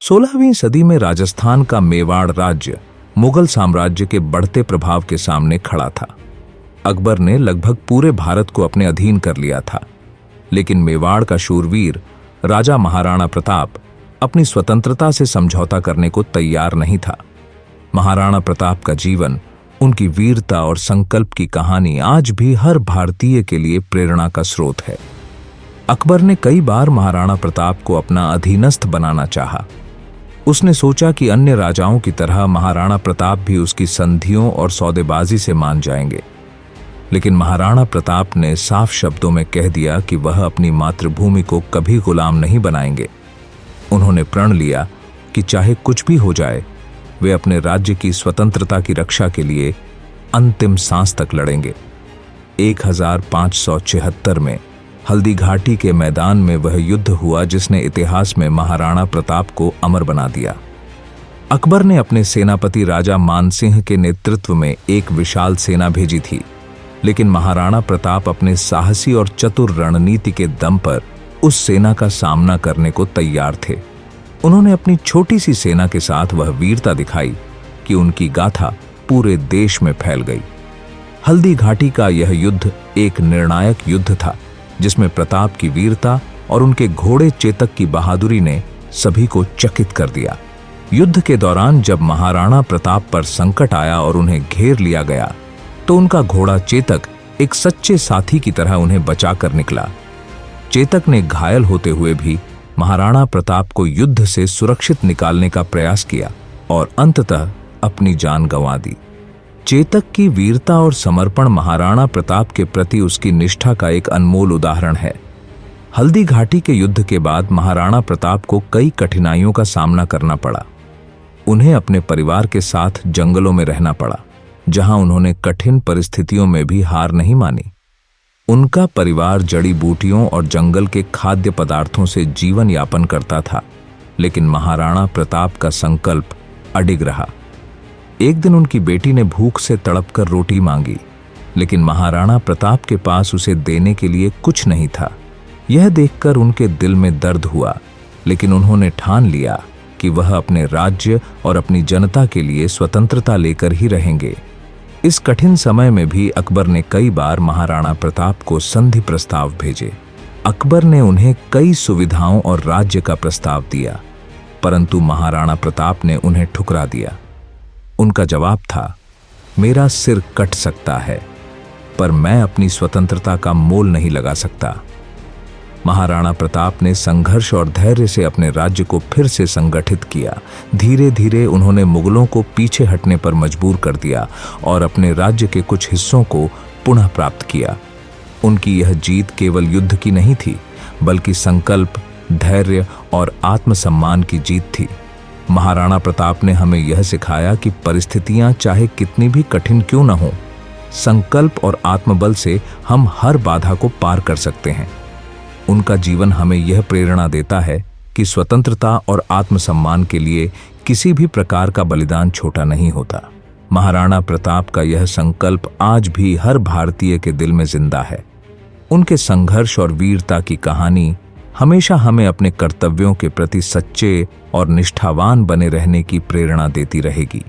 16वीं सदी में राजस्थान का मेवाड़ राज्य मुगल साम्राज्य के बढ़ते प्रभाव के सामने खड़ा था। अकबर ने लगभग पूरे भारत को अपने अधीन कर लिया था, लेकिन मेवाड़ का शूरवीर राजा महाराणा प्रताप अपनी स्वतंत्रता से समझौता करने को तैयार नहीं था। महाराणा प्रताप का जीवन, उनकी वीरता और संकल्प की कहानी आज भी हर भारतीय के लिए प्रेरणा का स्रोत है। अकबर ने कई बार महाराणा प्रताप को अपना अधीनस्थ बनाना चाहा। उसने सोचा कि अन्य राजाओं की तरह महाराणा प्रताप भी उसकी संधियों और सौदेबाजी से मान जाएंगे, लेकिन महाराणा प्रताप ने साफ शब्दों में कह दिया कि वह अपनी मातृभूमि को कभी गुलाम नहीं बनाएंगे। उन्होंने प्रण लिया कि चाहे कुछ भी हो जाए, वे अपने राज्य की स्वतंत्रता की रक्षा के लिए अंतिम सांस तक लड़ेंगे। 1576 में हल्दी घाटी के मैदान में वह युद्ध हुआ जिसने इतिहास में महाराणा प्रताप को अमर बना दिया। अकबर ने अपने सेनापति राजा मानसिंह के नेतृत्व में एक विशाल सेना भेजी थी, लेकिन महाराणा प्रताप अपने साहसी और चतुर रणनीति के दम पर उस सेना का सामना करने को तैयार थे। उन्होंने अपनी छोटी सी सेना के साथ वह वीरता दिखाई कि उनकी गाथा पूरे देश में फैल गई। हल्दी घाटी का यह युद्ध एक निर्णायक युद्ध था, जिसमें प्रताप की वीरता और उनके घोड़े चेतक की बहादुरी ने सभी को चकित कर दिया। युद्ध के दौरान जब महाराणा प्रताप पर संकट आया और उन्हें घेर लिया गया, तो उनका घोड़ा चेतक एक सच्चे साथी की तरह उन्हें बचाकर निकला। चेतक ने घायल होते हुए भी महाराणा प्रताप को युद्ध से सुरक्षित निकालने का प्रयास किया और अंततः अपनी जान गंवा दी। चेतक की वीरता और समर्पण महाराणा प्रताप के प्रति उसकी निष्ठा का एक अनमोल उदाहरण है। हल्दी घाटी के युद्ध के बाद महाराणा प्रताप को कई कठिनाइयों का सामना करना पड़ा। उन्हें अपने परिवार के साथ जंगलों में रहना पड़ा, जहां उन्होंने कठिन परिस्थितियों में भी हार नहीं मानी। उनका परिवार जड़ी बूटियों और जंगल के खाद्य पदार्थों से जीवन यापन करता था, लेकिन महाराणा प्रताप का संकल्प अडिग रहा। एक दिन उनकी बेटी ने भूख से तड़पकर रोटी मांगी, लेकिन महाराणा प्रताप के पास उसे देने के लिए कुछ नहीं था। यह देखकर उनके दिल में दर्द हुआ, लेकिन उन्होंने ठान लिया कि वह अपने राज्य और अपनी जनता के लिए स्वतंत्रता लेकर ही रहेंगे। इस कठिन समय में भी अकबर ने कई बार महाराणा प्रताप को संधि प्रस्ताव भेजे। अकबर ने उन्हें कई सुविधाओं और राज्य का प्रस्ताव दिया, परंतु महाराणा प्रताप ने उन्हें ठुकरा दिया। उनका जवाब था, मेरा सिर कट सकता है, पर मैं अपनी स्वतंत्रता का मोल नहीं लगा सकता। महाराणा प्रताप ने संघर्ष और धैर्य से अपने राज्य को फिर से संगठित किया। धीरे धीरे उन्होंने मुगलों को पीछे हटने पर मजबूर कर दिया और अपने राज्य के कुछ हिस्सों को पुनः प्राप्त किया। उनकी यह जीत केवल युद्ध की नहीं थी, बल्कि संकल्प, धैर्य और आत्मसम्मान की जीत थी। महाराणा प्रताप ने हमें यह सिखाया कि परिस्थितियां चाहे कितनी भी कठिन क्यों न हो, संकल्प और आत्मबल से हम हर बाधा को पार कर सकते हैं। उनका जीवन हमें यह प्रेरणा देता है कि स्वतंत्रता और आत्मसम्मान के लिए किसी भी प्रकार का बलिदान छोटा नहीं होता। महाराणा प्रताप का यह संकल्प आज भी हर भारतीय के दिल में जिंदा है। उनके संघर्ष और वीरता की कहानी हमेशा हमें अपने कर्तव्यों के प्रति सच्चे और निष्ठावान बने रहने की प्रेरणा देती रहेगी।